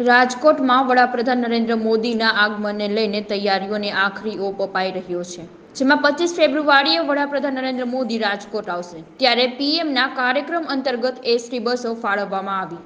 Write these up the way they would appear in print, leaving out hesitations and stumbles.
રાજકોટમાં વડાપ્રધાન નરેન્દ્ર મોદીના આગમનને લઈને તૈયારીઓને આખરી ઓપ અપાઈ રહ્યો છે, જેમાં 25 ફેબ્રુઆરીએ વડાપ્રધાન નરેન્દ્ર મોદી રાજકોટ આવશે, ત્યારે પીએમના કાર્યક્રમ અંતર્ગત એસટી બસો ફાળવવામાં આવી.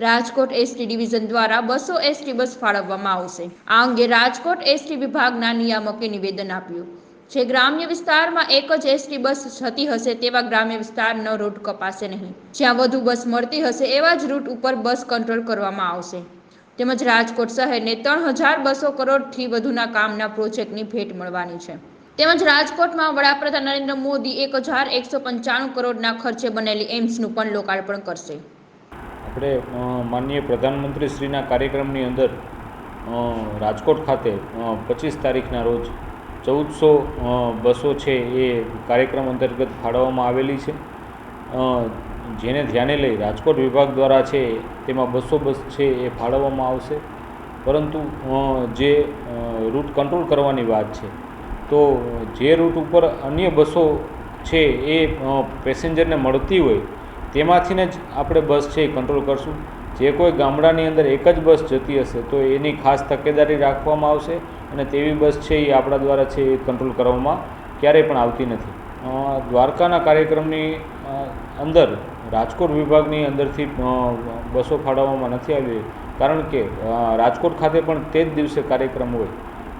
રાજકોટ એસટી ડિવિઝન દ્વારા 200 એસટી બસ ફાળવવામાં આવશે. આ અંગે રાજકોટ એસટી વિભાગના નિયામકે નિવેદન આપ્યું. જે ગ્રામ્ય વિસ્તારમાં એક જ એસટી બસ જતી હશે તેવા ગ્રામ્ય વિસ્તારનો રૂટ કપાશે નહીં. જ્યાં વધુ બસ મળતી હશે એવા જ રૂટ ઉપર બસ કંટ્રોલ કરવામાં આવશે. તેમજ રાજકોટ શહેરને 3200 કરોડથી વધુના કામના પ્રોજેક્ટની ભેટ મળવાની છે. તેમજ રાજકોટમાં વડાપ્રધાન નરેન્દ્ર મોદી 1195 કરોડના ખર્ચે બનેલી એમ્સનું પણ લોકાર્પણ કરશે. આપણે માનનીય પ્રધાનમંત્રીશ્રીના કાર્યક્રમની અંદર રાજકોટ ખાતે 25 તારીખના રોજ 1400 બસો છે એ કાર્યક્રમ અંતર્ગત ફાળવવામાં આવેલી છે, જેને ધ્યાને લઈ રાજકોટ વિભાગ દ્વારા છે તેમાં 200 બસ છે એ ફાળવવામાં આવશે. પરંતુ જે રૂટ કંટ્રોલ કરવાની વાત છે, તો જે રૂટ ઉપર અન્ય બસો છે એ પેસેન્જરને મળતી હોય તેમાંથી જ આપણે બસ છે એ કંટ્રોલ કરશું. જે કોઈ ગામડાની અંદર એક જ બસ જતી હશે તો એની ખાસ તકેદારી રાખવામાં આવશે અને તેવી બસ છે એ આપણા દ્વારા છે એ કંટ્રોલ કરવામાં ક્યારેય પણ આવતી નથી. દ્વારકાના કાર્યક્રમની અંદર રાજકોટ વિભાગની અંદરથી બસો ફાળવવામાં નથી આવી, કારણ કે રાજકોટ ખાતે પણ તે જ દિવસે કાર્યક્રમ હોય,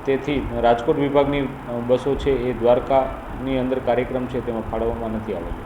તેથી રાજકોટ વિભાગની બસો છે એ દ્વારકાની અંદર કાર્યક્રમ છે તેમાં ફાળવવામાં નથી આવેલી.